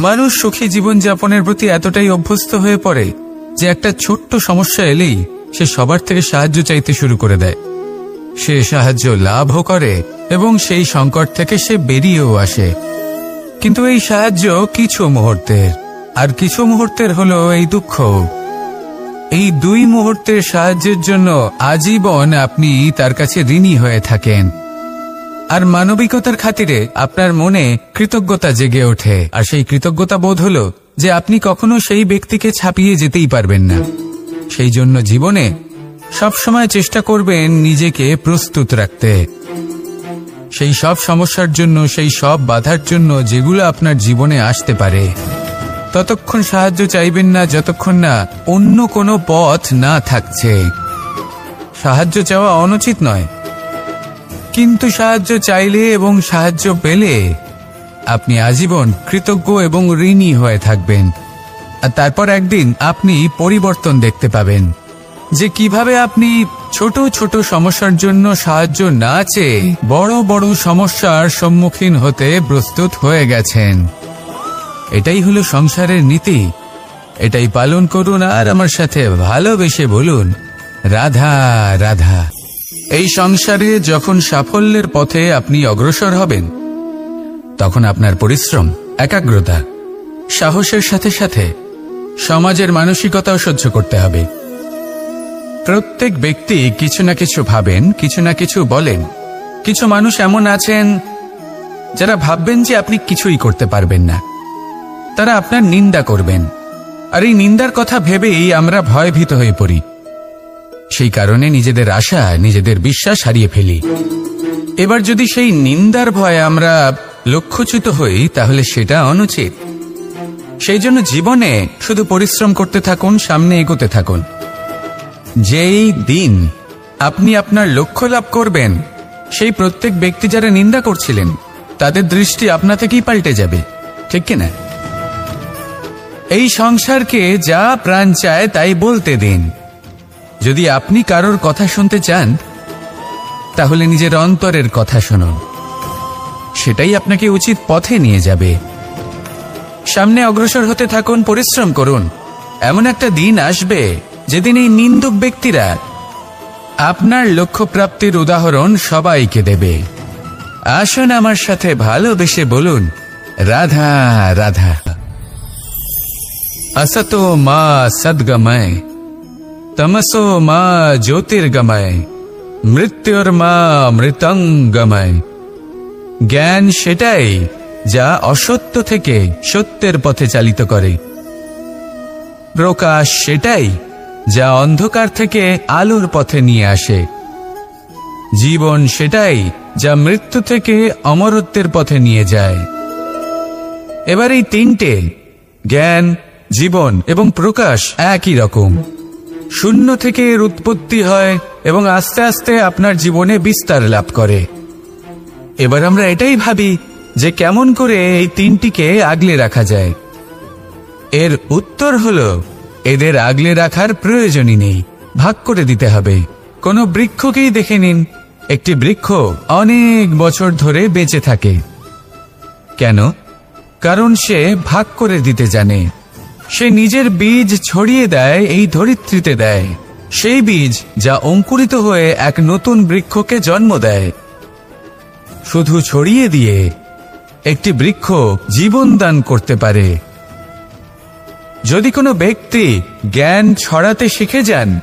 মানুষ সুখী জীবনযাপনের প্রতি এতটাই অভ্যস্ত হয়ে পড়ে যে একটা ছোট্ট সমস্যা এলেই সে সবার থেকে সাহায্য চাইতে শুরু করে দেয়। সে সাহায্য লাভও করে এবং সেই সংকট থেকে সে বেরিয়েও আসে। কিন্তু এই সাহায্য কিছু মুহূর্তের, আর কিছু মুহূর্তের হলো এই দুঃখ। এই দুই মুহূর্তের সাহায্যের জন্য আজীবন আপনি তার কাছে ঋণী হয়ে থাকেন। আর মানবিকতার খাতিরে আপনার মনে কৃতজ্ঞতা জেগে ওঠে, আর সেই কৃতজ্ঞতা বোধ হলো যে আপনি কখনো সেই ব্যক্তিকে ছাপিয়ে যেতেই পারবেন না। সেই জন্য জীবনে সবসময় চেষ্টা করবেন নিজেকে প্রস্তুত রাখতে সেই সব সমস্যার জন্য, সেই সব বাধার জন্য যেগুলো আপনার জীবনে আসতে পারে। ততক্ষণ সাহায্য চাইবেন না যতক্ষণ না অন্য কোনো পথ না থাকছে। সাহায্য চাওয়া অনুচিত নয়, কিন্তু সাহায্য চাইলে এবং সাহায্য পেলে আপনি আজীবন কৃতজ্ঞ এবং ঋণী হয়ে থাকবেন। আর তারপর একদিন আপনি পরিবর্তন দেখতে পাবেন যে কিভাবে আপনি ছোট ছোট সমস্যার জন্য সাহায্য না চেয়ে বড় বড় সমস্যার সম্মুখীন হতে প্রস্তুত হয়ে গেছেন। এটাই হলো সংসারের নীতি। এটাই পালন করুন আর আমার সাথে ভালোবেসে বলুন, রাধা রাধা। এই সংসারে যখন সাফল্যের পথে আপনি অগ্রসর হবেন, তখন আপনার পরিশ্রম, একাগ্রতা, সাহসের সাথে সাথে সমাজের মানসিকতাও সহ্য করতে হবে। প্রত্যেক ব্যক্তি কিছু না কিছু ভাবেন, কিছু না কিছু বলেন। কিছু মানুষ এমন আছেন যারা ভাববেন যে আপনি কিছুই করতে পারবেন না। তারা আপনার নিন্দা করবেন, আর এই নিন্দার কথা ভেবেই আমরা ভয়ভীত হয়ে পড়ি। সেই কারণে নিজেদের আশা, নিজেদের বিশ্বাস হারিয়ে ফেলি। এবার যদি সেই নিন্দার ভয়ে আমরা লক্ষ্যচ্যুত হই, তাহলে সেটা অনুচিত। সেই জন্য জীবনে শুধু পরিশ্রম করতে থাকুন, সামনে এগোতে থাকুন। যেই দিন আপনি আপনার লক্ষ্য লাভ করবেন, সেই প্রত্যেক ব্যক্তি যারা নিন্দা করছিলেন তাদের দৃষ্টি আপনা থেকেই পাল্টে যাবে, ঠিক কিনা? এই সংসারকে যা প্রাণ চায় তাই বলতে দিন। যদি আপনি কারোর কথা শুনতে চান, তাহলে নিজের অন্তরের কথা শুনুন। সেটাই আপনাকে উচিত পথে নিয়ে যাবে। সামনে অগ্রসর হতে থাকুন, পরিশ্রম করুন। এমন একটা দিন আসবে যেদিন এই নিন্দুক ব্যক্তিরা আপনার লক্ষ্য প্রাপ্তির উদাহরণ সবাইকে দেবে। আসুন আমার সাথে ভালোবেসে বলুন, রাধা রাধা। असतो मा सद्गमय, तमसो मा ज्योतिर्गमय, मृत्युर्मा मृतंगमय। জ্ঞান সেটাই যা অসত্য থেকে সত্যের পথে চালিত করে। প্রকাশ সেটাই যা অন্ধকার থেকে আলোর পথে নিয়ে আসে। জীবন সেটাই যা মৃত্যু থেকে অমরত্বের পথে নিয়ে যায়। এবার এই তিনটে, জ্ঞান, জীবন এবং প্রকাশ, একই রকম। শূন্য থেকে এর উৎপত্তি হয় এবং আস্তে আস্তে আপনার জীবনে বিস্তার লাভ করে। এবার আমরা এটাই ভাবি যে কেমন করে এই তিনটিকে আগলে রাখা যায়। এর উত্তর হলো, এদের আগলে রাখার প্রয়োজনই নেই, ভাগ করে দিতে হবে। কোনো বৃক্ষকেই দেখে নিন, একটি বৃক্ষ অনেক বছর ধরে বেঁচে থাকে। কেন? কারণ সে ভাগ করে দিতে জানে। সে নিজের বীজ ছড়িয়ে দেয়, এই ধরিত্রীতে দেয়। সেই বীজ যা অঙ্কুরিত হয়ে এক নতুন বৃক্ষকে জন্ম দেয়। শুধু ছড়িয়ে দিয়ে একটি বৃক্ষ জীবন দান করতে পারে। যদি কোনো ব্যক্তি জ্ঞান ছড়াতে শিখে যান,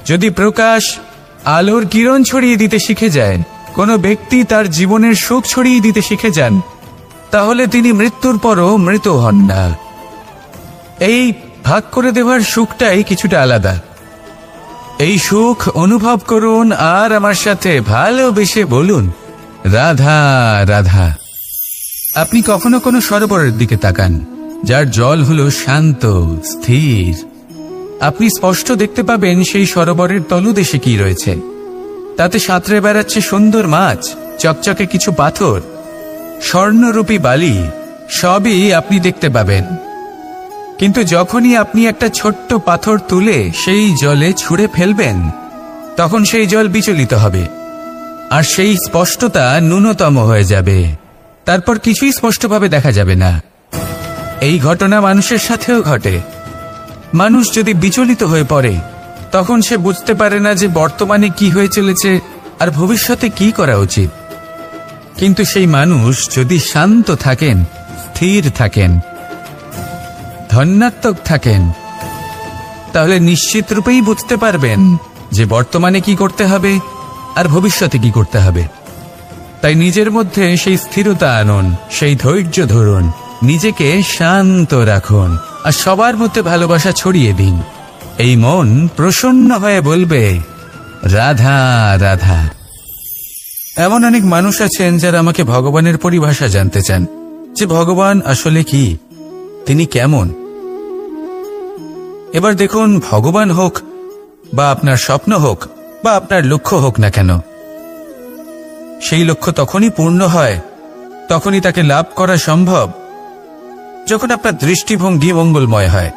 যদি প্রকাশ, আলোর কিরণ ছড়িয়ে দিতে শিখে যায়, কোনো ব্যক্তি তার জীবনের সুখ ছড়িয়ে দিতে শিখে যান, তাহলে তিনি মৃত্যুর পরও মৃত হন না। এই ভাগ করে দেওয়ার সুখটাই কিছুটা আলাদা। এই সুখ অনুভব করুন আর আমার সাথে ভালোবেসে বলুন, রাধা রাধা। আপনি কখনো কোনো সরোবরের দিকে তাকান, যার জল হলো শান্ত, স্থির। আপনি স্পষ্ট দেখতে পাবেন সেই সরোবরের তলদেশে কি রয়েছে। তাতে সাঁতরে বেড়াচ্ছে সুন্দর মাছ, চকচকে কিছু পাথর, স্বর্ণরূপী বালি, সবই আপনি দেখতে পাবেন। কিন্তু যখনই আপনি একটা ছোট্ট পাথর তুলে সেই জলে ছুঁড়ে ফেলবেন, তখন সেই জল বিচলিত হবে আর সেই স্পষ্টতা ন্যূনতম হয়ে যাবে। তারপর কিছুই স্পষ্টভাবে দেখা যাবে না। এই ঘটনা মানুষের সাথেও ঘটে। মানুষ যদি বিচলিত হয়ে পড়ে, তখন সে বুঝতে পারে না যে বর্তমানে কি হয়ে চলেছে আর ভবিষ্যতে কি করা উচিত। কিন্তু সেই মানুষ যদি শান্ত থাকেন, স্থির থাকেন, ধন্যাত্মক থাকেন, তাহলে নিশ্চিত রূপেই বুঝতে পারবেন যে বর্তমানে কি করতে হবে আর ভবিষ্যতে কি করতে হবে। তাই নিজের মধ্যে সেই স্থিরতা আনুন, সেই ধৈর্য ধরুন, নিজেকে শান্ত রাখুন আর সবার মধ্যে ভালোবাসা ছড়িয়ে দিন। এই মন প্রসন্ন হয়ে বলবে, রাধা রাধা। এমন অনেক মানুষ আছেন যারা আমাকে ভগবানের পরিভাষা জানতে চান, যে ভগবান আসলে কি, তিনি কেমন। এবার দেখুন, ভগবান হোক বা আপনার স্বপ্ন হোক বা আপনার লক্ষ্য হোক না কেন, সেই লক্ষ্য তখনই পূর্ণ হয়, তখনই তাকে লাভ করা সম্ভব যখন আপনার দৃষ্টিভঙ্গি মঙ্গলময় হয়,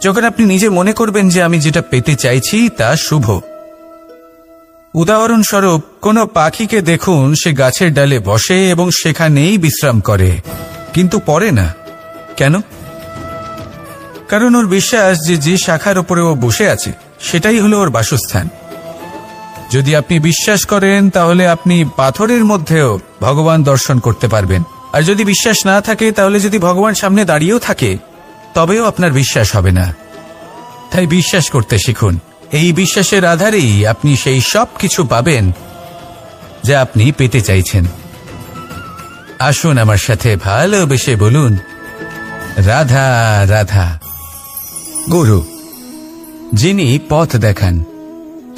যখন আপনি নিজে মনে করবেন যে আমি যেটা পেতে চাইছি তা শুভ। উদাহরণস্বরূপ, কোনো পাখিকে দেখুন, সে গাছের ডালে বসে এবং সেখানেই বিশ্রাম করে, কিন্তু পড়ে না। কেন? কারণ ওর বিশ্বাস যে যে শাখার উপরে ও বসে আছে সেটাই হলো ওর বাসস্থান। যদি আপনি বিশ্বাস করেন, তাহলে আপনি পাথরের মধ্যেও ভগবান দর্শন করতে পারবেন। আর যদি বিশ্বাস না থাকে, তাহলে যদি ভগবান সামনে দাঁড়িয়েও থাকে, তবেও আপনার বিশ্বাস হবে না। তাই বিশ্বাস করতে শিখুন। এই বিশ্বাসের আধারেই আপনি সেই সব কিছু পাবেন যা আপনি পেতে চাইছেন। আসুন আমার সাথে ভালোবেসে বলুন, রাধা রাধা। গুরু, যিনি পথ দেখান,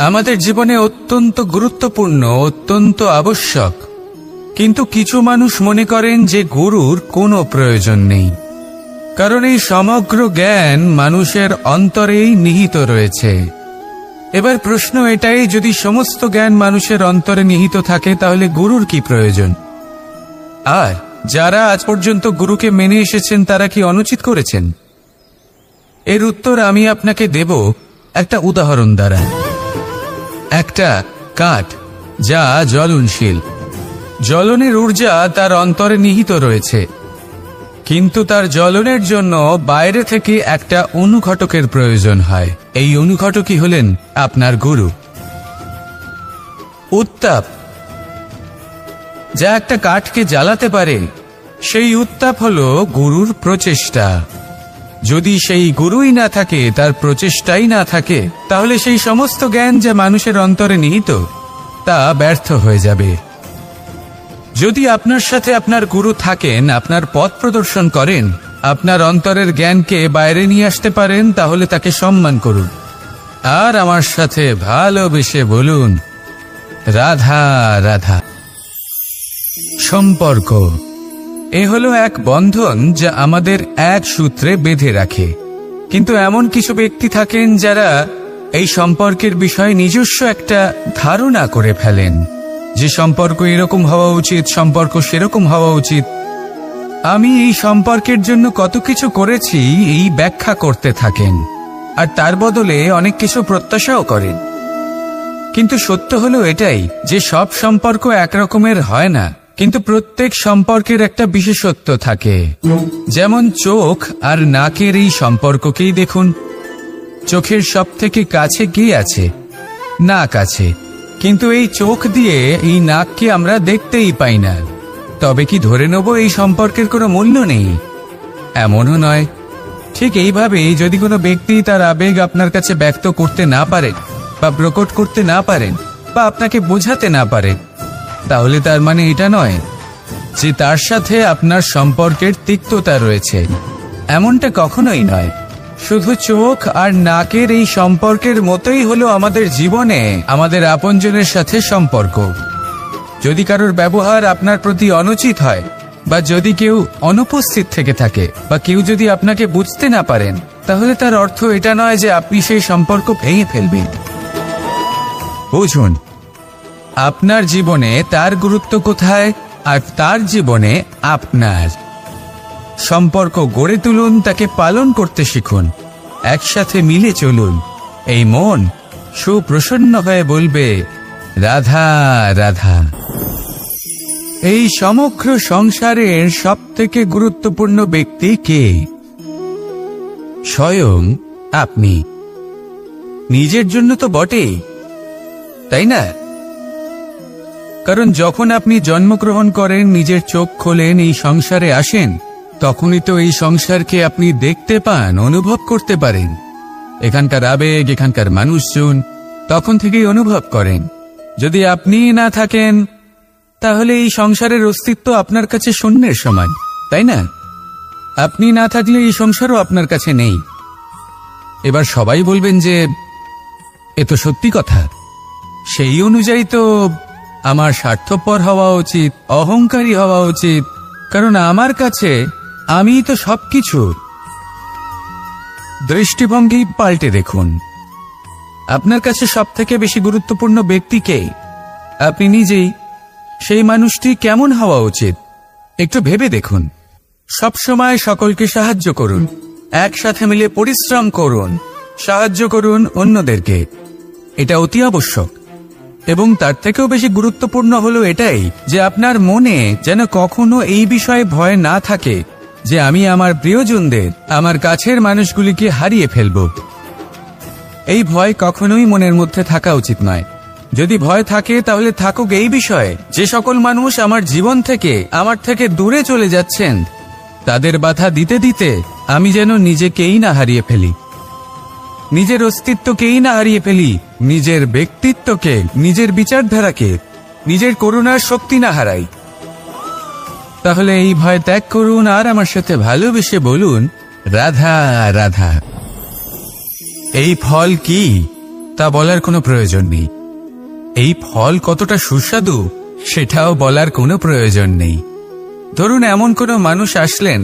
আমাদের জীবনে অত্যন্ত গুরুত্বপূর্ণ, অত্যন্ত আবশ্যক। কিন্তু কিছু মানুষ মনে করেন যে গুরুর কোনো প্রয়োজন নেই, কারণ এই সমগ্র জ্ঞান মানুষের অন্তরেই নিহিত রয়েছে। এবার প্রশ্ন এটাই, যদি সমস্ত জ্ঞান মানুষের অন্তরে নিহিত থাকে, তাহলে গুরুর কি প্রয়োজন? আর যারা আজ পর্যন্ত গুরুকে মেনে এসেছেন, তারা কি অনুচিত করেছেন? এর উত্তর আমি আপনাকে দেব একটা উদাহরণ দ্বারা। একটা কাঠ যা জ্বলনশীল, জ্বলনের ঊর্জা তার অন্তরে নিহিত রয়েছে, কিন্তু তার জ্বলনের জন্য বাইরে থেকে একটা অনুঘটকের প্রয়োজন হয়। এই অনুঘটকই হলেন আপনার গুরু। উত্তাপ যা একটা কাঠকে জ্বালাতে পারে, সেই উত্তাপ হলো গুরুর প্রচেষ্টা। যদি সেই গুরুই না থাকে, তার প্রচেষ্টাই না থাকে, তাহলে সেই সমস্ত জ্ঞান যা মানুষের অন্তরে নিহিত, তা ব্যর্থ হয়ে যাবে। যদি আপনার সাথে আপনার গুরু থাকেন, আপনার পথ প্রদর্শন করেন, আপনার অন্তরের জ্ঞানকে বাইরে নিয়ে আসতে পারেন, তাহলে তাকে সম্মান করুন আর আমার সাথে ভালোবেসে বলুন, রাধা রাধা। সম্পর্ক এ হলো এক বন্ধন যা আমাদের এক সূত্রে বেঁধে রাখে। কিন্তু এমন কিছু ব্যক্তি থাকেন যারা এই সম্পর্কের বিষয়ে নিজস্ব একটা ধারণা করে ফেলেন, যে সম্পর্ক এরকম হওয়া উচিত, সম্পর্ক সেরকম হওয়া উচিত। আমি এই সম্পর্কের জন্য কত কিছু করেছি এই ব্যাখ্যা করতে থাকেন, আর তার বদলে অনেক কিছু প্রত্যাশাও করেন। কিন্তু সত্য হলো এটাই যে সব সম্পর্ক একরকমের হয় না, কিন্তু প্রত্যেক সম্পর্কের একটা বিশেষত্ব থাকে। যেমন চোখ আর নাকের এই সম্পর্ককেই দেখুন। চোখের সব থেকে কাছে কে আছে? নাক আছে, কিন্তু এই চোখ দিয়ে এই নাককে আমরা দেখতেই পাই না। তবে কি ধরে নেব এই সম্পর্কের কোনো মূল্য নেই? এমনও নয়। ঠিক এইভাবেই যদি কোনো ব্যক্তি তার আবেগ আপনার কাছে ব্যক্ত করতে না পারেন, বা প্রকট করতে না পারেন, বা আপনাকে বোঝাতে না পারেন, তাহলে তার মানে এটা নয় যে তার সাথে আপনার সম্পর্কের তিক্ততা রয়েছে। এমনটা কখনোই নয়। শুধু চোখ আর নাকের এই সম্পর্কের মতোই হলো আমাদের জীবনে আমাদের আপনজনের সাথে সম্পর্ক। যদি কারোর ব্যবহার আপনার প্রতি অনুচিত হয়, বা যদি কেউ অনুপস্থিত থেকে থাকে, বা কেউ যদি আপনাকে বুঝতে না পারেন, তাহলে তার অর্থ এটা নয় যে আপনি সেই সম্পর্ক ভেঙে ফেলবেন। বুঝুন, আপনার জীবনে তার গুরুত্ব কোথায় আর তার জীবনে আপনার। সম্পর্ক গড়ে তুলুন, তাকে পালন করতে শিখুন, একসাথে মিলে চলুন। এই মন সুপ্রসন্ন হয়ে বলবে, রাধা রাধা। এই সমগ্র সংসারের সবথেকে গুরুত্বপূর্ণ ব্যক্তি কে? স্বয়ং আপনি। নিজের জন্য তো বটেই, তাই না? কারণ যখন আপনি জন্মগ্রহণ করেন, নিজের চোখ খোলেন, এই সংসারে আসেন, তখনই তো এই সংসারকে আপনি দেখতে পান, অনুভব করতে পারেন। এখানকার আবেগ, এখানকার মানুষজন তখন থেকেই অনুভব করেন। যদি আপনি না থাকেন, তাহলে এই সংসারের অস্তিত্ব আপনার কাছে শূন্যের সমান, তাই না? আপনি না থাকলে এই সংসারও আপনার কাছে নেই। এবার সবাই বলবেন যে এ তো সত্যি কথা, সেই অনুযায়ী তো আমার স্বার্থপর হওয়া উচিত, অহংকারী হওয়া উচিত, কারণ আমার কাছে আমিই তো সবকিছু। দৃষ্টিভঙ্গি পাল্টে দেখুন। আপনার কাছে সবথেকে বেশি গুরুত্বপূর্ণ ব্যক্তি কে? আপনি নিজেই। সেই মানুষটি কেমন হওয়া উচিত একটু ভেবে দেখুন। সবসময় সকলকে সাহায্য করুন, একসাথে মিলে পরিশ্রম করুন, সাহায্য করুন অন্যদেরকে। এটা অতি আবশ্যক। এবং তার থেকেও বেশি গুরুত্বপূর্ণ হলো এটাই যে আপনার মনে যেন কখনো এই বিষয়ে ভয় না থাকে যে আমি আমার প্রিয়জনদের, আমার কাছের মানুষগুলিকে হারিয়ে ফেলব। এই ভয় কখনোই মনের মধ্যে থাকা উচিত নয়। যদি ভয় থাকে তাহলে থাকুক এই বিষয়ে যে সকল মানুষ আমার জীবন থেকে, আমার থেকে দূরে চলে যাচ্ছেন, তাদের বাধা দিতে দিতে আমি যেন নিজেকেই না হারিয়ে ফেলি, নিজের অস্তিত্বকেই না হারিয়ে ফেলি, নিজের ব্যক্তিত্বকে, নিজের বিচারধারাকে, নিজের করুণার শক্তি না হারাই। তাহলে এই ভয় ত্যাগ করুন আর আমার সাথে ভালোবেসে বলুন, রাধা রাধা। এই ফল কি তা বলার কোনো প্রয়োজন নেই। এই ফল কতটা সুস্বাদু সেটাও বলার কোনো প্রয়োজন নেই। ধরুন এমন কোনো মানুষ আসলেন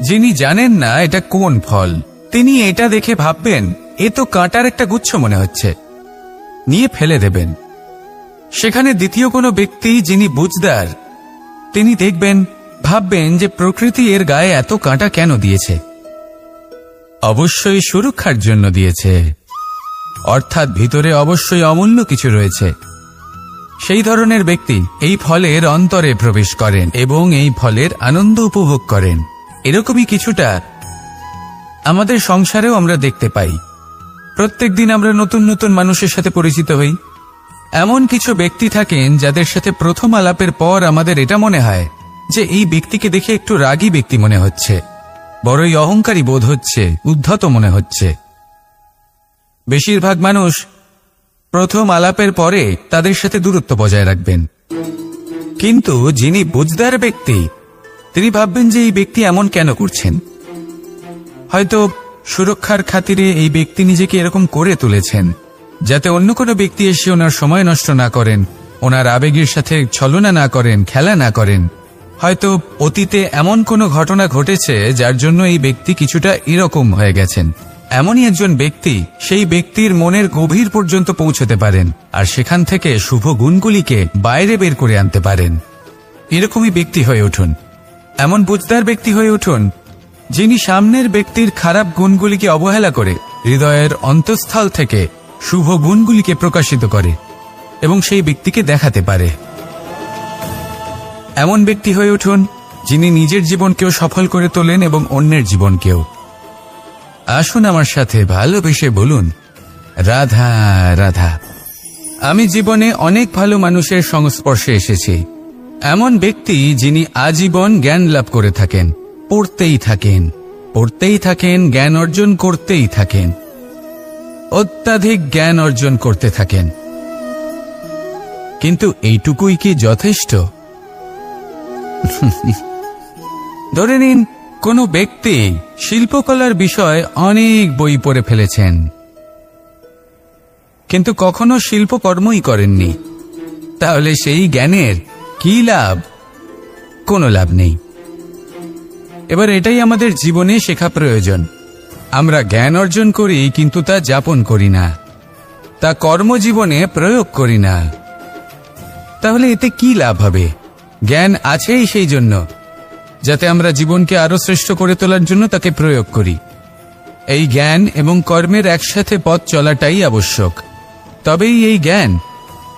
যিনি জানেন না এটা কোন ফল। তিনি এটা দেখে ভাববেন এ তো কাঁটার একটা গুচ্ছ মনে হচ্ছে, নিয়ে ফেলে দেবেন। সেখানে দ্বিতীয় কোনো ব্যক্তি যিনি বুঝদার, তিনি দেখবেন, ভাববেন যে প্রকৃতি এর গায়ে এত কাঁটা কেন দিয়েছে? অবশ্যই সুরক্ষার জন্য দিয়েছে, অর্থাৎ ভিতরে অবশ্যই অমূল্য কিছু রয়েছে। সেই ধরনের ব্যক্তি এই ফলের অন্তরে প্রবেশ করেন এবং এই ফলের আনন্দ উপভোগ করেন। এরকমই কিছুটা আমাদের সংসারেও আমরা দেখতে পাই। প্রত্যেকদিন আমরা নতুন নতুন মানুষের সাথে পরিচিত হই। এমন কিছু ব্যক্তি থাকেন যাদের সাথে প্রথম আলাপের পর আমাদের এটা মনে হয় যে এই ব্যক্তিকে দেখে একটু রাগী ব্যক্তি মনে হচ্ছে, বড়ই অহংকারী বোধ হচ্ছে, উদ্ধত মনে হচ্ছে। বেশিরভাগ মানুষ প্রথম আলাপের পরে তাদের সাথে দূরত্ব বজায় রাখবেন। কিন্তু যিনি বুঝদার ব্যক্তি, তিনি ভাববেন যে এই ব্যক্তি এমন কেন করছেন। হয়তো সুরক্ষার খাতিরে এই ব্যক্তি নিজেকে এরকম করে তুলেছেন যাতে অন্য কোনো ব্যক্তি এসে ওনার সময় নষ্ট না করেন, ওনার আবেগের সাথে ছলনা না করেন, খেলা না করেন। হয়তো অতীতে এমন কোনো ঘটনা ঘটেছে যার জন্য এই ব্যক্তি কিছুটা এরকম হয়ে গেছেন। এমনই একজন ব্যক্তি সেই ব্যক্তির মনের গভীর পর্যন্ত পৌঁছতে পারেন আর সেখান থেকে শুভ গুণগুলিকে বাইরে বের করে আনতে পারেন। এরকমই ব্যক্তি হয়ে উঠুন, এমন বুঝদার ব্যক্তি হয়ে উঠুন যিনি সামনের ব্যক্তির খারাপ গুণগুলিকে অবহেলা করে হৃদয়ের অন্তঃস্থল থেকে শুভ গুণগুলিকে প্রকাশিত করে এবং সেই ব্যক্তিকে দেখাতে পারে। এমন ব্যক্তি হয়ে উঠুন যিনি নিজের জীবনকেও সফল করে তোলেন এবং অন্যের জীবনকেও। আসুন আমার সাথে ভালোবেসে বলুন, রাধা রাধা। আমি জীবনে অনেক ভালো মানুষের সংস্পর্শে এসেছি। এমন ব্যক্তি যিনি আজীবন জ্ঞান লাভ করে থাকেন, পড়তেই থাকেন, পড়তেই থাকেন, জ্ঞান অর্জন করতেই থাকেন, অত্যাধিক জ্ঞান অর্জন করতে থাকেন। কিন্তু এইটুকুই কি যথেষ্ট? ধরে নিন কোনো ব্যক্তি শিল্পকলার বিষয়ে অনেক বই পড়ে ফেলেছেন, কিন্তু কখনো শিল্পকর্মই করেননি। তাহলে সেই জ্ঞানের কি লাভ? কোনো লাভ নেই। এবার এটাই আমাদের জীবনে শেখা প্রয়োজন। আমরা জ্ঞান অর্জন করি কিন্তু তা যাপন করি না, তা কর্মজীবনে প্রয়োগ করি না। তাহলে এতে কি লাভ হবে? জ্ঞান আছেই সেই জন্য যাতে আমরা জীবনকে আরো শ্রেষ্ঠ করে তোলার জন্য তাকে প্রয়োগ করি। এই জ্ঞান এবং কর্মের একসাথে পথ চলাটাই আবশ্যক। তবেই এই জ্ঞান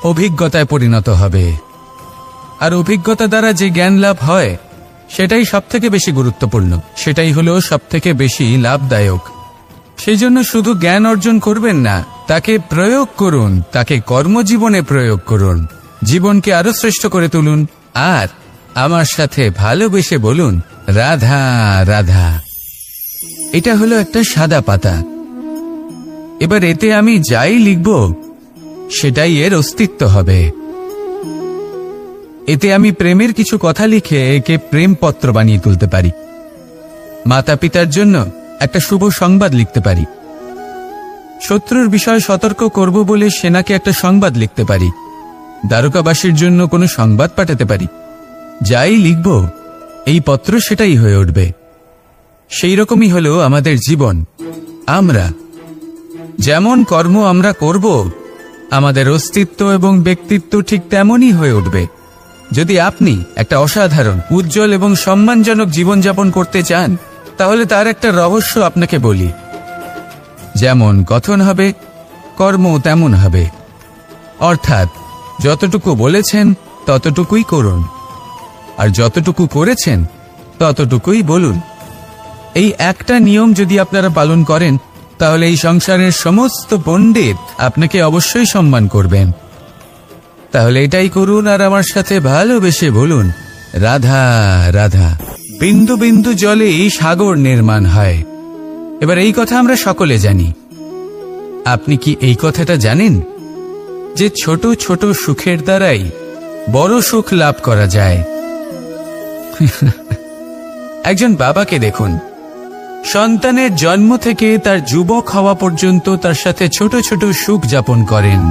অভিজ্ঞতায় পরিণত হবে। আর অভিজ্ঞতা দ্বারা যে জ্ঞান লাভ হয় সেটাই সবথেকে বেশি গুরুত্বপূর্ণ, সেটাই হলো সবথেকে বেশি লাভদায়ক। সেই জন্য শুধু জ্ঞান অর্জন করবেন না, তাকে প্রয়োগ করুন, তাকে কর্মজীবনে প্রয়োগ করুন, জীবনকে আরো শ্রেষ্ঠ করে তুলুন। আর আমার সাথে ভালোবেসে বলুন, রাধা রাধা। এটা হলো একটা সাদা পাতা। এবার এতে আমি যাই লিখব সেটাই এর অস্তিত্ব হবে। এতে আমি প্রেমের কিছু কথা লিখে একে প্রেমপত্র বানিয়ে তুলতে পারি। মাতা পিতার জন্য একটা শুভ সংবাদ লিখতে পারি। শত্রুর বিষয়ে সতর্ক করব বলে সেনাকে একটা সংবাদ লিখতে পারি। দ্বারকাবাসীর জন্য কোনো সংবাদ পাঠাতে পারি। যাই লিখব এই পত্র সেটাই হয়ে উঠবে। সেই রকমই হলো আমাদের জীবন। আমরা যেমন কর্ম আমরা করব, আমাদের অস্তিত্ব এবং ব্যক্তিত্ব ঠিক তেমনই হয়ে উঠবে। যদি আপনি একটা অসাধারণ, উজ্জ্বল এবং সম্মানজনক জীবনযাপন করতে চান, তাহলে তার একটা রহস্য আপনাকে বলি। যেমন কথন হবে, কর্ম তেমন হবে। অর্থাৎ যতটুকু বলেছেন ততটুকুই করুন, আর যতটুকু করেছেন ততটুকুই বলুন। এই একটা নিয়ম যদি আপনারা পালন করেন, তাহলে এই সংসারের সমস্ত পণ্ডিত আপনাকে অবশ্যই সম্মান করবেন। তাহলে এটাই করুন আর আমার সাথে ভালোবেসে বলুন, রাধা রাধা। বিন্দু বিন্দু জলেই সাগর নির্মাণ হয়। এবার এই কথা আমরা সকলে জানি। আপনি কি এই কথাটা জানেন যে ছোট ছোট সুখের দ্বারাই বড় সুখ লাভ করা যায়? একজন বাবাকে দেখুন, সন্তানের জন্ম থেকে তার যুবক হওয়া পর্যন্ত তার সাথে ছোট ছোট সুখ যাপন করেন।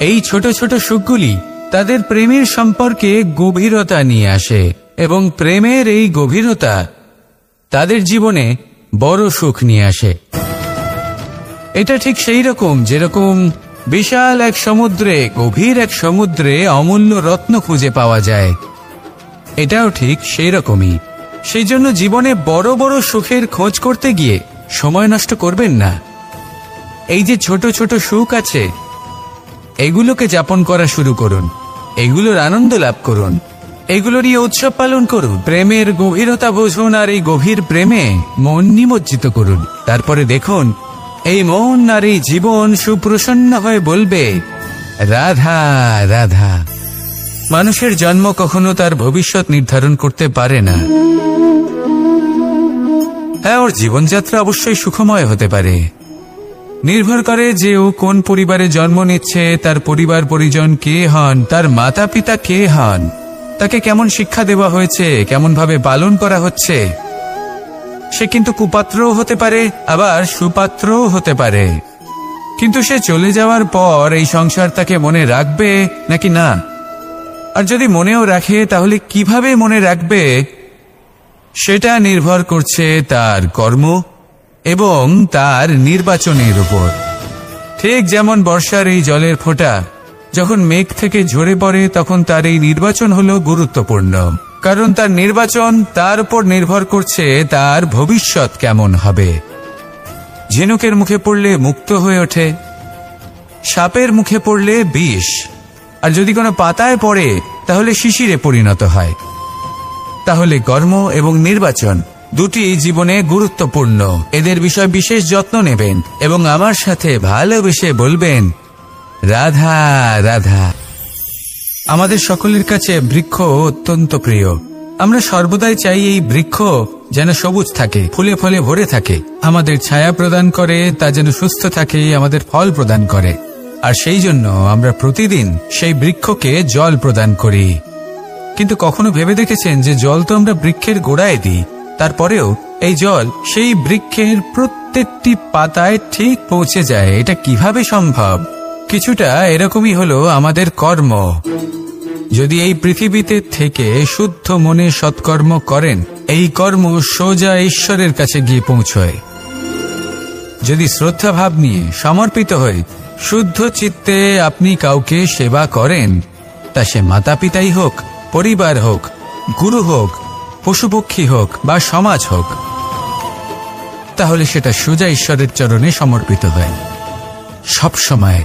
এই ছোট ছোট সুখগুলি তাদের প্রেমের সম্পর্কে গভীরতা নিয়ে আসে, এবং প্রেমের এই গভীরতা তাদের জীবনে বড় সুখ নিয়ে আসে। এটা ঠিক সেই রকম যেরকম বিশাল এক সমুদ্রে, গভীর এক সমুদ্রে অমূল্য রত্ন খুঁজে পাওয়া যায়। এটাও ঠিক সেই রকমই। সেই জন্য জীবনে বড় বড় সুখের খোঁজ করতে গিয়ে সময় নষ্ট করবেন না। এই যে ছোট ছোট সুখ আছে, এগুলোকে যাপন করা শুরু করুন, এগুলোর আনন্দ লাভ করুন, এগুলো নিয়ে উৎসব পালন করুন। প্রেমের গভীরতা বুঝুন আর এই গভীর প্রেমে মন নিমজ্জিত করুন। তারপরে দেখুন এই মন আর এই জীবন সুপ্রসন্ন হয়ে বলবে, রাধা রাধা। মানুষের জন্ম কখনো তার ভবিষ্যৎ নির্ধারণ করতে পারে না। হ্যাঁ, ওর জীবনযাত্রা অবশ্যই সুখময় হতে পারে। নির্ভর করে যে ও কোন পরিবারে জন্ম নিচ্ছে, তার পরিবার পরিজন কে হন, তার মাতা পিতা কে হন, তাকে কেমন শিক্ষা দেওয়া হয়েছে, কেমন ভাবে পালন করা হচ্ছে। সে কিন্তু কুপাত্রও হতে পারে, আবার সুপাত্রও হতে পারে। কিন্তু সে চলে যাওয়ার পর এই সংসার তাকে মনে রাখবে নাকি না? আর যদি মনেও রাখে, তাহলে কিভাবে মনে রাখবে সেটা নির্ভর করছে তার কর্ম এবং তার নির্বাচনের উপর। ঠিক যেমন বর্ষার এই জলের ফোঁটা যখন মেঘ থেকে ঝরে পড়ে, তখন তার এই নির্বাচন হলো গুরুত্বপূর্ণ, কারণ তার নির্বাচন তার উপর নির্ভর করছে তার ভবিষ্যৎ কেমন হবে। ঝিনুকের মুখে পড়লে মুক্ত হয়ে ওঠে, সাপের মুখে পড়লে বিষ, আর যদি কোনো পাতায় পড়ে তাহলে শিশিরে পরিণত হয়। তাহলে কর্ম এবং নির্বাচন দুটি জীবনে গুরুত্বপূর্ণ। এদের বিষয়ে বিশেষ যত্ন নেবেন এবং আমার সাথে ভালোবেসে বলবেন, রাধা রাধা। আমাদের সকলের কাছে বৃক্ষ অত্যন্ত প্রিয়। আমরা সর্বদাই চাই এই বৃক্ষ যেন সবুজ থাকে, ফুলে ফলে ভরে থাকে, আমাদের ছায়া প্রদান করে, তা যেন সুস্থ থাকে, আমাদের ফল প্রদান করে। আর সেই জন্য আমরা প্রতিদিন সেই বৃক্ষকে জল প্রদান করি। কিন্তু কখনো ভেবে দেখেছেন যে জল তো আমরা বৃক্ষের গোড়ায় দিই, তারপরেও এই জল সেই বৃক্ষের প্রত্যেকটি পাতায় ঠিক পৌঁছে যায়? এটা কিভাবে সম্ভব? কিছুটা এরকমই হলো আমাদের কর্ম। যদি এই পৃথিবীতে থেকে শুদ্ধ মনে সৎকর্ম করেন, এই কর্ম সোজা ঈশ্বরের কাছে গিয়ে পৌঁছয়। যদি শ্রদ্ধা ভাব নিয়ে সমর্পিত হয়ে শুদ্ধ চিত্তে আপনি কাউকে সেবা করেন, তা সে মাতা পিতাই হোক, পরিবার হোক, গুরু হোক, পশুপক্ষী হোক বা সমাজ হোক, তাহলে সেটা সোজা ঈশ্বরের চরণে সমর্পিত হয়। সব সময়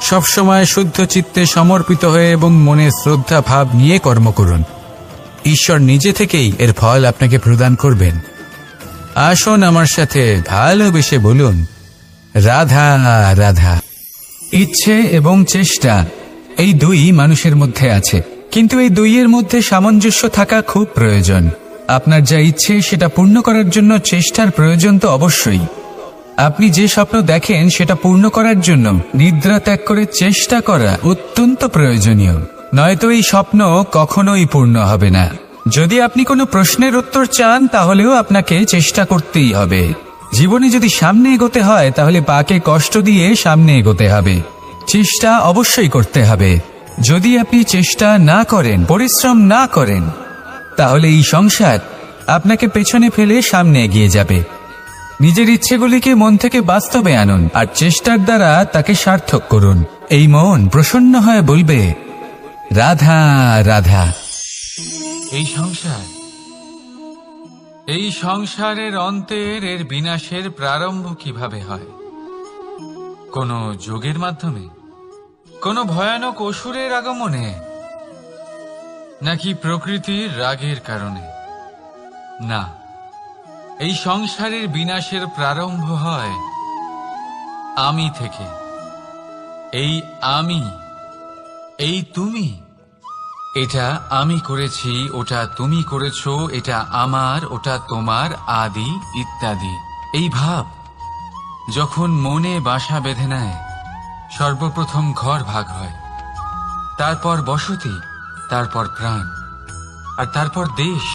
সবসময় শুদ্ধ চিত্তে সমর্পিত হয়ে এবং মনে শ্রদ্ধা ভাব নিয়ে কর্ম করুন। ঈশ্বর নিজে থেকেই এর ফল আপনাকে প্রদান করবেন। আসুন আমার সাথে ভালোবেসে বলুন, রাধা রাধা। ইচ্ছে এবং চেষ্টা এই দুই মানুষের মধ্যে আছে, কিন্তু এই দুইয়ের মধ্যে সামঞ্জস্য থাকা খুব প্রয়োজন। আপনার যা ইচ্ছে সেটা পূর্ণ করার জন্য চেষ্টার প্রয়োজন তো অবশ্যই। আপনি যে স্বপ্ন দেখেন সেটা পূর্ণ করার জন্য নিদ্রা ত্যাগ করে চেষ্টা করা অত্যন্ত প্রয়োজনীয়, নয়তো এই স্বপ্ন কখনোই পূর্ণ হবে না। যদি আপনি কোনো প্রশ্নের উত্তর চান তাহলেও আপনাকে চেষ্টা করতেই হবে। জীবনে যদি সামনে এগোতে হয় তাহলে পাকে কষ্ট দিয়ে সামনে এগোতে হবে, চেষ্টা অবশ্যই করতে হবে। যদি আপনি চেষ্টা না করেন, পরিশ্রম না করেন, তাহলে এই সংসার আপনাকে পেছনে ফেলে সামনে এগিয়ে যাবে। নিজের ইচ্ছেগুলিকে মন থেকে বাস্তবে আনুন আর চেষ্টার দ্বারা তাকে সার্থক করুন। এই মন প্রসন্ন হয়ে বলবে, রাধা রাধা। এই সংসারের অন্তের এর বিনাশের প্রারম্ভ কিভাবে হয়? কোন যোগের মাধ্যমে, কোন ভয়ানক অসুরের আগমনে, নাকি প্রকৃতির রাগের কারণে? না, এই সংসারের বিনাশের প্রারম্ভ হয় আমি থেকে। এই আমি, এই তুমি, এটা আমি করেছি, ওটা তুমি করেছো, এটা আমার, ওটা তোমার, আদি ইত্যাদি। এই ভাব যখন মনে বাসা বেঁধে নেয়, সর্বপ্রথম ঘর ভাগ হয়, তারপর বসতি, তারপর প্রাণ, আর তারপর দেশ,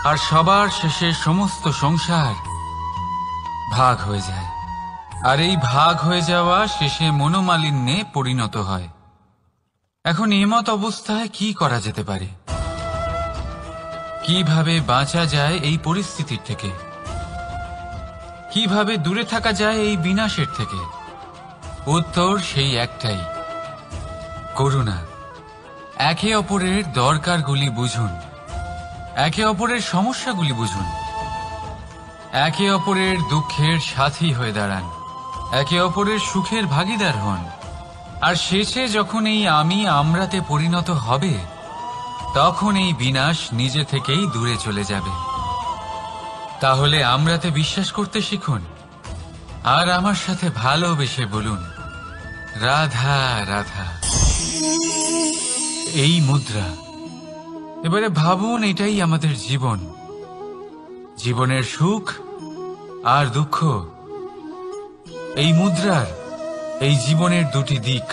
আর সবার শেষে সমস্ত সংসার ভাগ হয়ে যায়। আর এই ভাগ হয়ে যাওয়া শেষে মনোমালিন্যে পরিণত হয়। এখন এমত অবস্থায় কি করা যেতে পারে? কিভাবে বাঁচা যায় এই পরিস্থিতির থেকে? কিভাবে দূরে থাকা যায় এই বিনাশের থেকে? উত্তর সেই একটাই, করুণা। একে অপরের দরকারগুলি বুঝুন, একে অপরের সমস্যাগুলি বুঝুন, একে অপরের দুঃখের সাথী হয়ে দাঁড়ান, একে অপরের সুখের ভাগীদার হন। আর শেষে যখন এই আমি আমরাতে পরিণত হবে, তখন এই বিনাশ নিজে থেকেই দূরে চলে যাবে। তাহলে আমরাতে বিশ্বাস করতে শিখুন আর আমার সাথে ভালোবেসে বলুন, রাধা রাধা। এই মুদ্রা, এবারে ভাবুন, এটাই আমাদের জীবন। জীবনের সুখ আর দুঃখ এই মুদ্রার, এই জীবনের দুটি দিক।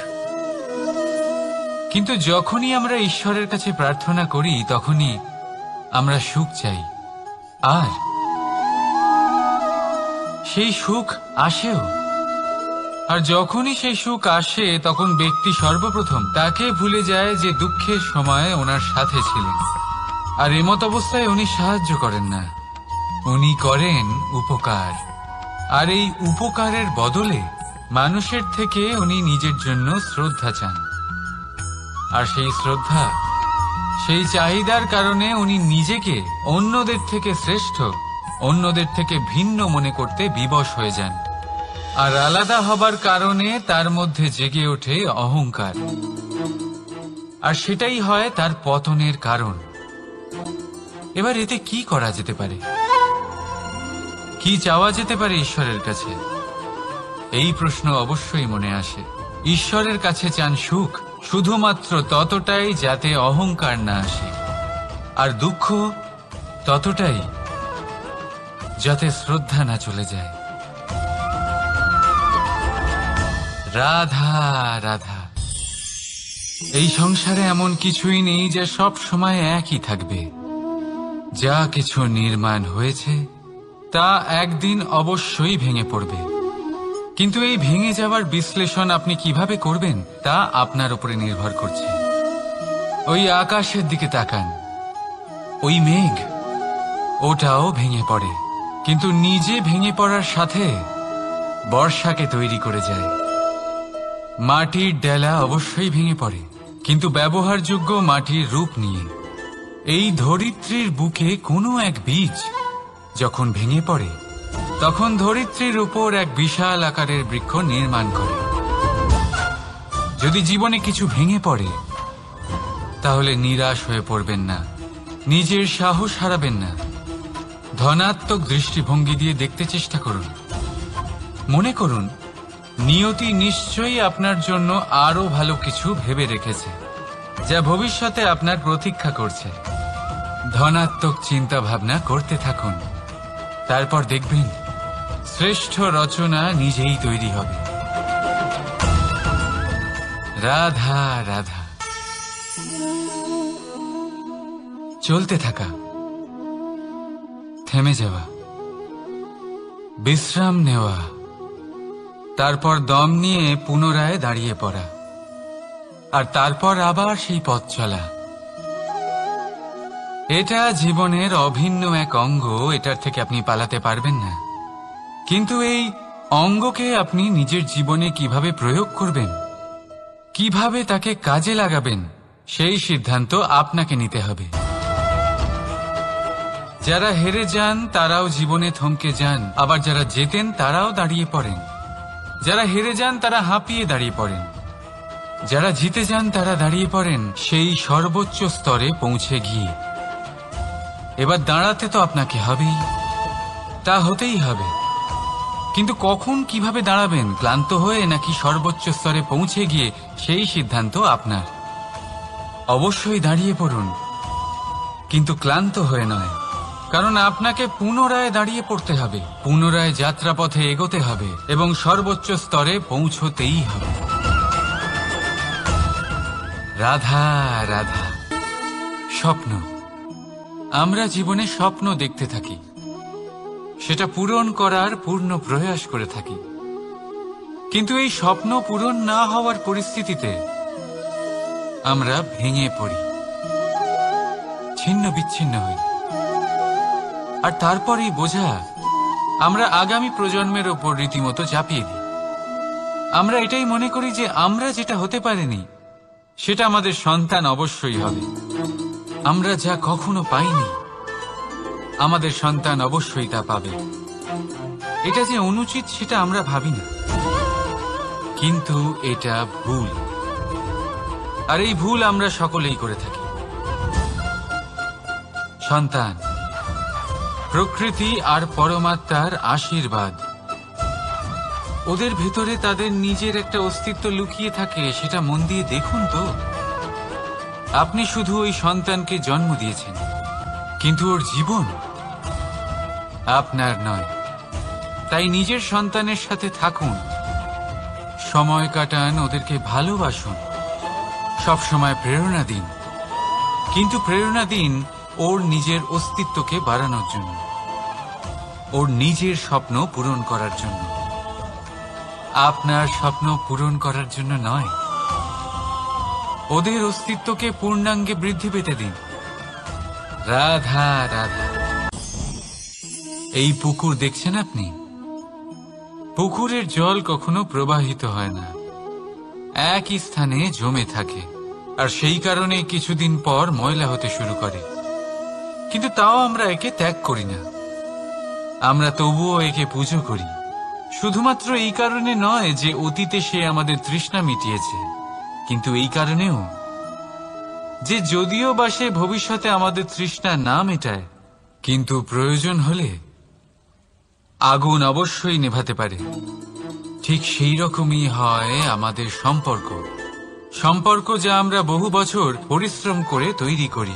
কিন্তু যখনই আমরা ঈশ্বরের কাছে প্রার্থনা করি তখনই আমরা সুখ চাই, আর সেই সুখ আসেও। আর যখনই সেই সুখ আসে তখন ব্যক্তি সর্বপ্রথম তাকে ভুলে যায় যে দুঃখের সময় ওনার সাথে ছিলেন। আর এমত অবস্থায় উনি সাহায্য করেন না, উনি করেন উপকার। আর এই উপকারের বদলে মানুষের থেকে উনি নিজের জন্য শ্রদ্ধা চান। আর সেই শ্রদ্ধা, সেই চাহিদার কারণে উনি নিজেকে অন্যদের থেকে শ্রেষ্ঠ, অন্যদের থেকে ভিন্ন মনে করতে বিবশ হয়ে যান। আর আলাদা হবার কারণে তার মধ্যে জেগে ওঠে অহংকার, আর সেটাই হয় তার পতনের কারণ। এবার এতে কি করা যেতে পারে? কি চাওয়া যেতে পারে ঈশ্বরের কাছে? এই প্রশ্ন অবশ্যই মনে আসে। ঈশ্বরের কাছে চান সুখ, শুধুমাত্র ততটাই যাতে অহংকার না আসে, আর দুঃখ ততটাই যাতে শ্রদ্ধা না চলে যায়। রাধা রাধা। এই সংসারে এমন কিছুই নেই যে সব সময় একই থাকবে। যা কিছু নির্মাণ হয়েছে তা একদিন অবশ্যই ভেঙে পড়বে, কিন্তু এই ভেঙে যাওয়ার বিশ্লেষণ আপনি কিভাবে করবেন তা আপনার উপরে নির্ভর করছে। ওই আকাশের দিকে তাকান, ওই মেঘ, ওটাও ভেঙে পড়ে, কিন্তু নিজে ভেঙে পড়ার সাথে বর্ষাকে তৈরি করে যায়। মাটির ডেলা অবশ্যই ভেঙে পড়ে, কিন্তু ব্যবহারযোগ্য মাটির রূপ নিয়ে। এই ধরিত্রীর বুকে কোনো এক বীজ যখন ভেঙে পড়ে, তখন ধরিত্রীর উপর এক বিশাল আকারের বৃক্ষ নির্মাণ করে। যদি জীবনে কিছু ভেঙে পড়ে তাহলে নিরাশ হয়ে পড়বেন না, নিজের সাহস হারাবেন না। ধনাত্মক দৃষ্টিভঙ্গি দিয়ে দেখতে চেষ্টা করুন। মনে করুন নিয়তি নিশ্চয়ই আপনার জন্য আরো ভালো কিছু ভেবে রেখেছে, যা ভবিষ্যতে আপনার প্রতীক্ষা করছে। ধনাত্মক চিন্তা ভাবনা করতে থাকুন, তারপর দেখবেন শ্রেষ্ঠ রচনা নিজেই তৈরি হবে। রাধা রাধা। চলতে থাকা, থেমে যাওয়া, বিশ্রাম নেওয়া, তারপর দম নিয়ে পুনরায় দাঁড়িয়ে পড়া, আর তারপর আবার সেই পথ চলা। এটা জীবনের অভিন্ন এক অঙ্গ, এটার থেকে আপনি পালাতে পারবেন না। কিন্তু এই অঙ্গকে আপনি নিজের জীবনে কিভাবে প্রয়োগ করবেন, কিভাবে তাকে কাজে লাগাবেন, সেই সিদ্ধান্ত আপনাকে নিতে হবে। যারা হেরে যান তারাও জীবনে থমকে যান, আবার যারা জেতেন তারাও দাঁড়িয়ে পড়েন। যারা হেরে যান তারা হাঁপিয়ে দাঁড়িয়ে পড়েন, যারা জিতে যান তারা দাঁড়িয়ে পড়েন সেই সর্বোচ্চ স্তরে পৌঁছে গিয়ে। এবার দাঁড়াতে তো আপনাকে হবেই, তা হতেই হবে। কিন্তু কখন কিভাবে দাঁড়াবেন, ক্লান্ত হয়ে নাকি সর্বোচ্চ স্তরে পৌঁছে গিয়ে, সেই সিদ্ধান্ত আপনার। অবশ্যই দাঁড়িয়ে পড়ুন, কিন্তু ক্লান্ত হয়ে নয়, কারণ আপনাকে পুনরায় দাঁড়িয়ে পড়তে হবে, পুনরায় যাত্রাপথে এগোতে হবে এবং সর্বোচ্চ স্তরে পৌঁছতেই হবে। রাধা রাধা। স্বপ্ন, আমরা জীবনে স্বপ্ন দেখতে থাকি, সেটা পূরণ করার পূর্ণ প্রয়াস করে থাকি। কিন্তু এই স্বপ্ন পূরণ না হওয়ার পরিস্থিতিতে আমরা ভেঙে পড়ি, ছিন্ন বিচ্ছিন্ন হই, আর তারপর এই বোঝা আমরা আগামী প্রজন্মের ওপর রীতিমতো চাপিয়ে দিই। আমরা এটাই মনে করি যে আমরা যেটা হতে পারিনি সেটা আমাদের সন্তান অবশ্যই হবে। আমরা যা কখনো পাইনি আমাদের সন্তান অবশ্যই তা পাবে। এটা যে অনুচিত সেটা আমরা ভাবি না, কিন্তু এটা ভুল, আর এই ভুল আমরা সকলেই করে থাকি। সন্তান প্রকৃতি আর পরমাত্মার আশীর্বাদ, ওদের ভেতরে তাদের নিজের একটা অস্তিত্ব লুকিয়ে থাকে, সেটা মন দিয়ে দেখুন তো। আপনি শুধু ওই সন্তানকে জন্ম দিয়েছেন, কিন্তু ওর জীবন আপনার নয়। তাই নিজের সন্তানের সাথে থাকুন, সময় কাটান, ওদেরকে ভালোবাসুন, সবসময় প্রেরণা দিন, কিন্তু প্রেরণা দিন ওর নিজের অস্তিত্বকে বাড়ানোর জন্য, ওর নিজের স্বপ্ন পূরণ করার জন্য, আপনার স্বপ্ন পূরণ করার জন্য নয়। ওদের অস্তিত্বকে পূর্ণাঙ্গে বৃদ্ধি পেতে দিন। রাধা রাধা। এই পুকুর দেখছেন আপনি, পুকুরের জল কখনো প্রবাহিত হয় না, একই স্থানে জমে থাকে, আর সেই কারণে কিছুদিন পর ময়লা হতে শুরু করে। কিন্তু তাও আমরা একে ত্যাগ করি না, আমরা তবুও একে পুজো করি। শুধুমাত্র এই কারণে নয় যে অতীতে সে আমাদের তৃষ্ণা মিটিয়েছে, কিন্তু এই কারণেও যে যদিও বা সে ভবিষ্যতে আমাদের তৃষ্ণা না মেটায়, কিন্তু প্রয়োজন হলে আগুন অবশ্যই নেভাতে পারে। ঠিক সেই রকমই হয় আমাদের সম্পর্ক, সম্পর্ক যা আমরা বহু বছর পরিশ্রম করে তৈরি করি,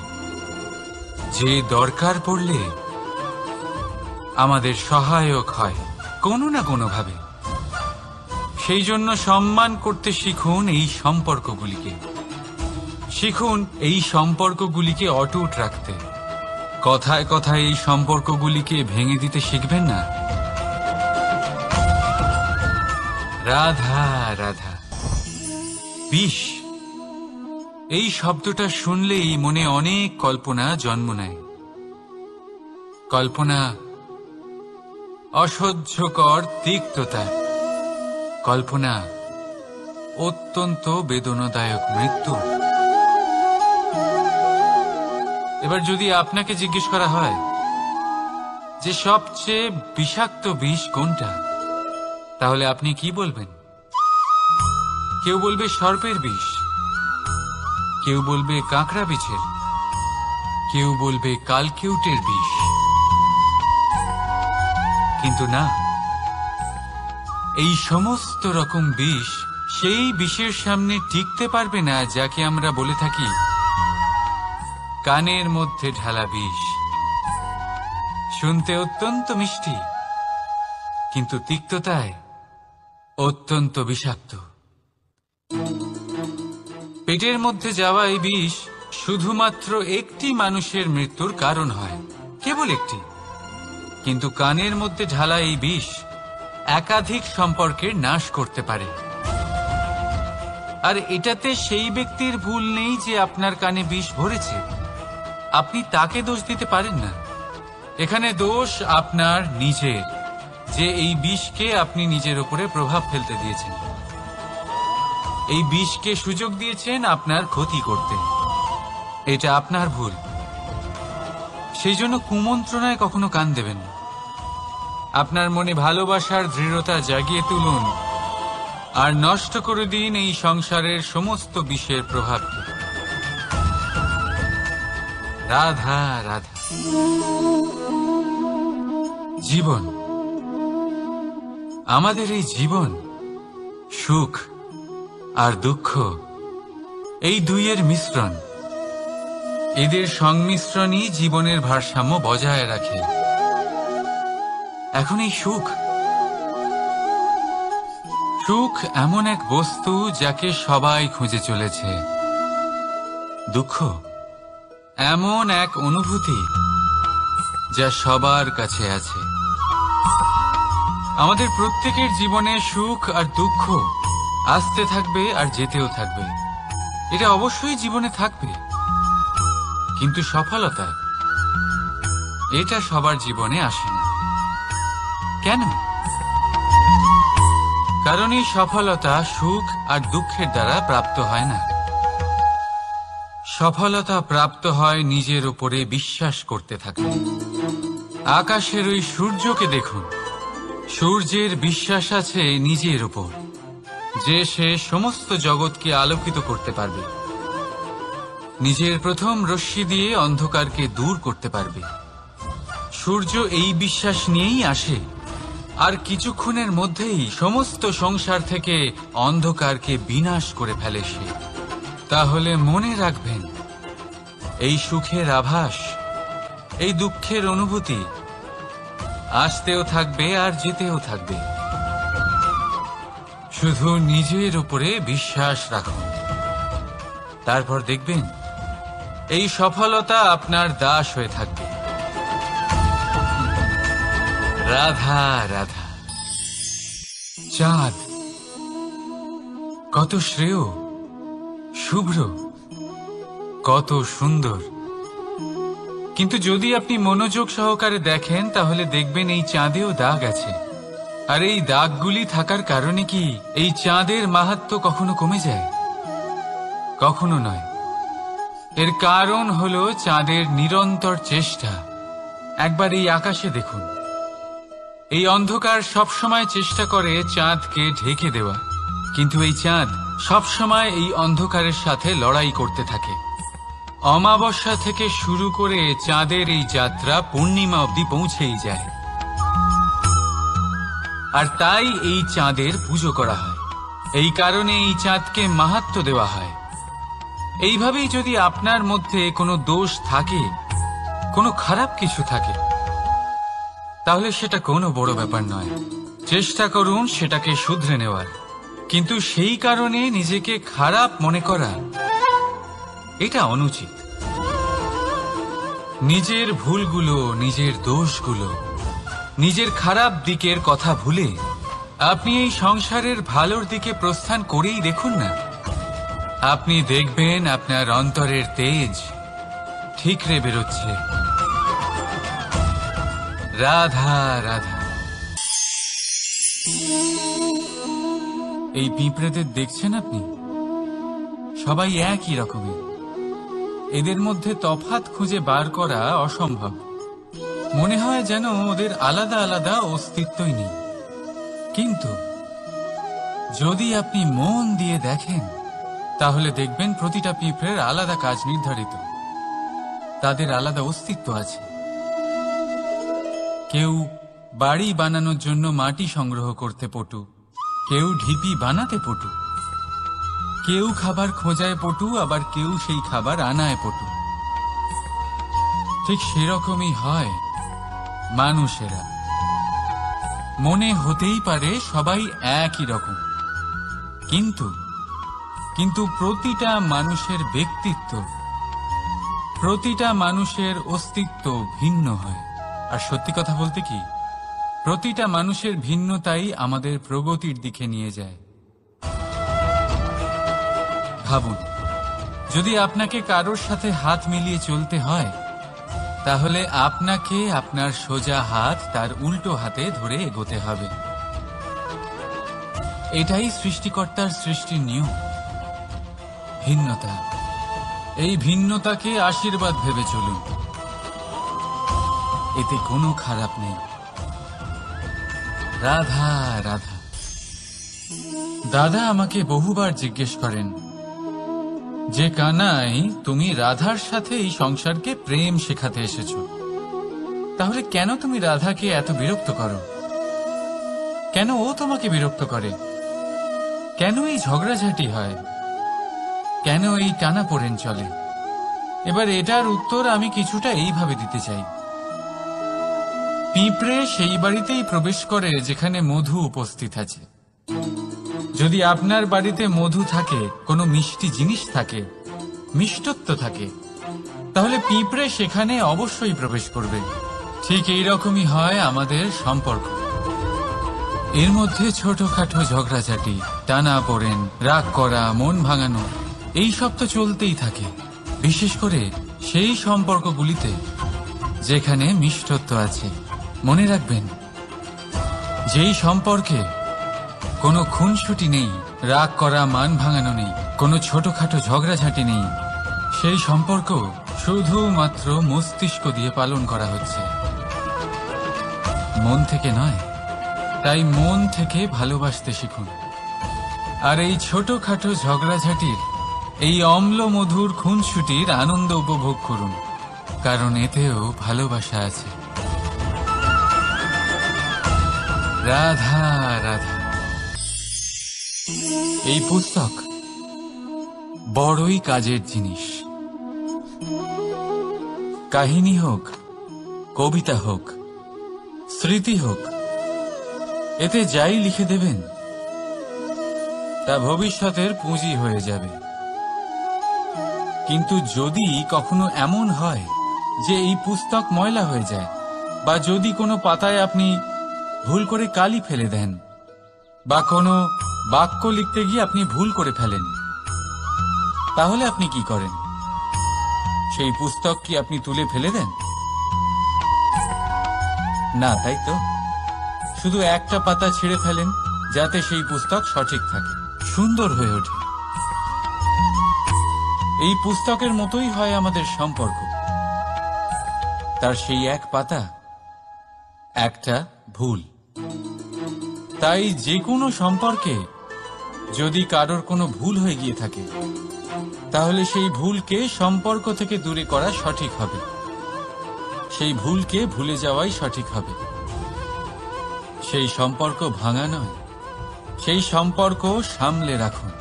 যে দরকার পড়লে আমাদের সহায়ক হয় কোনো না কোনোভাবে। সেই জন্য সম্মান করতে শিখুন এই সম্পর্কগুলিকে, শিখুন এই সম্পর্কগুলিকে অটুট রাখতে। কথায় কথায় এই সম্পর্কগুলিকে ভেঙে দিতে শিখবেন না। রাধা রাধা। বিষ, এই শব্দটা শুনলেই মনে অনেক কল্পনা জন্ম নেয়। কল্পনা অসহ্যকর তিক্ততা, কল্পনা অত্যন্ত বেদনাদায়ক মৃত্যু। এবার যদি আপনাকে জিজ্ঞেস করা হয় যে সবচেয়ে বিষাক্ত বিষ কোনটা, তাহলে আপনি কি বলবেন? কেউ বলবে সর্পের বিষ, কেউ বলবে কাঁকড়া বিছের, কেউ বলবে কালকিউটের বিষ। কিন্তু না, এই সমস্ত রকম বিষ সেই বিষের সামনে টিকতে পারবে না যাকে আমরা বলে থাকি কানের মধ্যে ঢালা বিষ। শুনতে অত্যন্ত মিষ্টি, কিন্তু তিক্ততায় অত্যন্ত বিষাক্ত। পেটের মধ্যে যাওয়া এই বিষ শুধুমাত্র একটি মানুষের মৃত্যুর কারণ হয়, কেবল একটি। কিন্তু কানের মধ্যে ঢালা এই বিষ একাধিক সম্পর্কের নাশ করতে পারে। আর এটাতে সেই ব্যক্তির ভুল নেই যে আপনার কানে বিষ ভরেছে, আপনি তাকে দোষ দিতে পারেন না। এখানে দোষ আপনার নিজের, যে এই বিষকে আপনি নিজের উপরে প্রভাব ফেলতে দিয়েছেন, এই বিষকে সুযোগ দিয়েছেন আপনার ক্ষতি করতে। এটা আপনার ভুল। সেই জন্য কুমন্ত্রণায় কখনো কান দেবেন না। আপনার মনে ভালোবাসার দৃঢ়তা জাগিয়ে তুলুন আর নষ্ট করে দিন এই সংসারের সমস্ত বিষের প্রভাবকে। রাধা রাধা। জীবন, আমাদের এই জীবন, সুখ আর দুঃখ, এই দুইয়ের মিশ্রণ। এদের সংমিশ্রণই জীবনের ভারসাম্য বজায় রাখে। এখন এই সুখ, সুখ এমন এক বস্তু যাকে সবাই খুঁজে চলেছে। দুঃখ এমন এক অনুভূতি যা সবার কাছে আছে। আমাদের প্রত্যেকের জীবনে সুখ আর দুঃখ আসতে থাকবে আর যেতেও থাকবে। এটা অবশ্যই জীবনে থাকবে। কিন্তু সফলতা, এটা সবার জীবনে আসে না। কেন? কারণ এই সফলতা সুখ আর দুঃখের দ্বারা প্রাপ্ত হয় না। সফলতা প্রাপ্ত হয় নিজের উপরে বিশ্বাস করতে থাকলে। আকাশের ওই সূর্যকে দেখুন, সূর্যের বিশ্বাস আছে নিজের উপর যে সে সমস্ত জগৎকে আলোকিত করতে পারবে, নিজের প্রথম রশ্মি দিয়ে অন্ধকারকে দূর করতে পারবে। সূর্য এই বিশ্বাস নিয়েই আসে, আর কিছুক্ষণের মধ্যেই সমস্ত সংসার থেকে অন্ধকারকে বিনাশ করে ফেলে সে। তাহলে মনে রাখবেন, এই সুখের আভাস, এই দুঃখের অনুভূতি আসতেও থাকবে আর যেতেও থাকবে। শুধু নিজের উপরে বিশ্বাস রাখুন, তারপর দেখবেন এই সফলতা আপনার দাস হয়ে থাকবে। রাধা রাধা। চাঁদ কত শ্রেয়, শুভ্র, কত সুন্দর। কিন্তু যদি আপনি মনোযোগ সহকারে দেখেন তাহলে দেখবেন এই চাঁদেও দাগ আছে। আর এই দাগগুলি থাকার কারণে কি এই চাঁদের মাহাত্ম্য কখনো কমে যায়? কখনো নয়। এর কারণ হলো চাঁদের নিরন্তর চেষ্টা। একবার এই আকাশে দেখুন, এই অন্ধকার সবসময় চেষ্টা করে চাঁদকে ঢেকে দেওয়া, কিন্তু এই চাঁদ সবসময় এই অন্ধকারের সাথে লড়াই করতে থাকে। অমাবস্যা থেকে শুরু করে চাঁদের এই যাত্রা পূর্ণিমা অবধি পৌঁছেই যায়। আর তাই এই চাঁদের পুজো করা হয়, এই কারণে এই চাঁদকে মাহাত্ম্য দেওয়া হয়। এইভাবেই যদি আপনার মধ্যে কোনো দোষ থাকে, কোনো খারাপ কিছু থাকে, তাহলে সেটা কোনো বড় ব্যাপার নয়। চেষ্টা করুন সেটাকে শুধরে নেওয়ার। কিন্তু সেই কারণে নিজেকে খারাপ মনে করা, এটা অনুচিত। নিজের ভুলগুলো, নিজের দোষগুলো, নিজের খারাপ দিকের কথা ভুলে আপনি এই সংসারের ভালোর দিকে প্রস্থান করেই দেখুন না। আপনি দেখবেন আপনার অন্তরের তেজ ঠিকরে বেরোচ্ছে। রাধা রাধা। এই পিঁপড়েদের দেখছেন আপনি? সবাই একই রকমের। এদের মধ্যে তফাৎ খুঁজে বার করা অসম্ভব। মনে হয় যেন ওদের আলাদা আলাদা অস্তিত্বই নেই। কিন্তু যদি আপনি মন দিয়ে দেখেন তাহলে দেখবেন প্রতিটা পিঁপড়ের আলাদা কাজ নির্ধারিত, তাদের আলাদা অস্তিত্ব আছে। কেউ বাড়ি বানানোর জন্য মাটি সংগ্রহ করতে পটু, কেউ ঢিপি বানাতে পটু, কেউ খাবার খোঁজায় পটু, আবার কেউ সেই খাবার আনায় পটু। ঠিক সেরকমই হয় মানুষেরা। মনে হতেই পারে সবাই একই রকম, কিন্তু প্রতিটা মানুষের ব্যক্তিত্ব, প্রতিটা মানুষের অস্তিত্ব ভিন্ন হয়। আর সত্যি কথা বলতে কি, প্রতিটা মানুষের ভিন্নতাই আমাদের প্রগতির দিকে নিয়ে যায়। ভাবুন, যদি আপনাকে কারোর সাথে হাত মিলিয়ে চলতে হয়, তাহলে আপনাকে আপনার সোজা হাত তার উল্টো হাতে ধরে এগোতে হবে। এটাই সৃষ্টিকর্তার সৃষ্টির নিয়ম। ভিন্নতা, এই ভিন্নতাকে আশীর্বাদ ভেবে চলুন, এতে কোনো খারাপ নেই। রাধা রাধা। দাদা আমাকে বহুবার জিজ্ঞেস করেন যে কানাই, তুমি রাধার সাথে এই সংসারকে প্রেম শেখাতে এসেছো, তাহলে কেন তুমি রাধাকে এত বিরক্ত করো? কেন ও তোমাকে বিরক্ত করে? কেন এই ঝগড়াঝাটি হয়? কেন এই টানাপোড়েন চলে? এবার এটার উত্তর আমি কিছুটা এইভাবে দিতে চাই। পিঁপড়ে সেই বাড়িতেই প্রবেশ করে যেখানে মধু উপস্থিত আছে। যদি আপনার বাড়িতে মধু থাকে, কোনো মিষ্টি জিনিস থাকে, মিষ্টত্ব থাকে, তাহলে পিঁপড়ে সেখানে অবশ্যই প্রবেশ করবে। ঠিক এইরকমই হয় আমাদের সম্পর্ক। এর মধ্যে ছোটখাটো ঝগড়াঝাটি, টানাপোড়েন, রাগ করা, মন ভাঙানো, এই সব তো চলতেই থাকে। বিশেষ করে সেই সম্পর্কগুলিতে যেখানে মিষ্টত্ব আছে। মনে রাখবেন, যেই সম্পর্কে কোনো খুনসুটি নেই, রাগ করা, মান ভাঙানো নেই, কোনো ছোটখাটো ঝগড়াঝাটি নেই, সেই সম্পর্ক শুধুমাত্র মস্তিষ্ক দিয়ে পালন করা হচ্ছে, মন থেকে নয়। তাই মন থেকে ভালোবাসতে শিখুন। আর এই ছোটখাটো ঝগড়াঝাটির, এই অম্ল মধুর খুনসুটির আনন্দ উপভোগ করুন, কারণ এতেও ভালোবাসা আছে। রাধা রাধা। এই পুস্তক বড়ই কাজের জিনিস। কাহিনী হোক, কবিতা হোক, স্মৃতি হোক, এতে যাই লিখে দেবেন তা ভবিষ্যতের পুঁজি হয়ে যাবে। কিন্তু যদি কখনো এমন হয় যে এই পুস্তক ময়লা হয়ে যায়, বা যদি কোনো পাতায় আপনি ভুল করে কালি ফেলে দেন, বা কোনো বাক্য লিখতে গিয়ে আপনি ভুল করে ফেলেন, তাহলে আপনি কি করেন? সেই পুস্তক কি আপনি তুলে ফেলে দেন? না, তাই তো। শুধু একটা পাতা ছিঁড়ে ফেলেন, যাতে সেই পুস্তক সঠিক থাকে, সুন্দর হয়ে ওঠে। এই পুস্তকের মতোই হয় আমাদের সম্পর্ক। তার সেই এক পাতা, একটা ভুল। তাই যে কোনো সম্পর্কে যদি কারোর কোনো ভুল হয়ে গিয়ে থাকে, তাহলে সেই ভুলকে সম্পর্ক থেকে দূরে করা সঠিক হবে। সেই ভুলকে ভুলে যাওয়াই সঠিক হবে। সেই সম্পর্ক ভাঙা নয়, সেই সম্পর্ক সামলে রাখুন।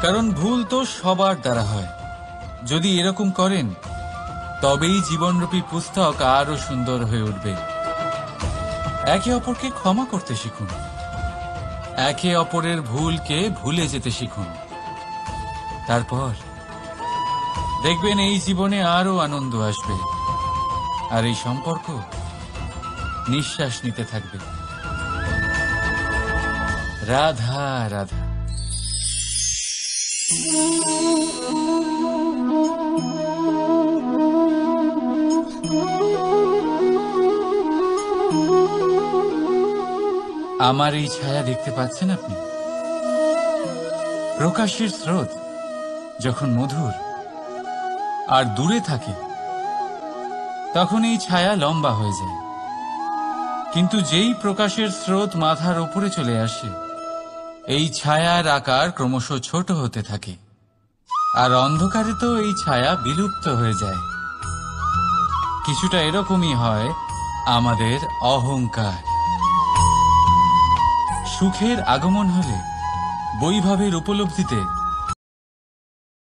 কারণ ভুল তো সবার দ্বারা হয়। যদি এরকম করেন, তবেই জীবনরূপী পুস্তক আরো সুন্দর হয়ে উঠবে। একে অপরকে ক্ষমা করতে শিখুন, একে অপরের ভুলকে ভুলে যেতে শিখুন। তারপর দেখবেন এই জীবনে আরো আনন্দ আসবে, আর এই সম্পর্ক নিঃশ্বাস নিতে থাকবে। রাধা রাধা। আমার এই ছায়া দেখতে পাচ্ছেন আপনি? প্রকাশের স্রোত যখন মধুর আর দূরে থাকে, তখন এই ছায়া লম্বা হয়ে যায়। কিন্তু যেই প্রকাশের স্রোত মাথার উপরে চলে আসে, এই ছায়ার আকার ক্রমশ ছোট হতে থাকে, আর অন্ধকারে তো এই ছায়া বিলুপ্ত হয়ে যায়। কিছুটা এরকমই হয় আমাদের অহংকার। সুখের আগমন হলে বৈভবের উপলব্ধিতে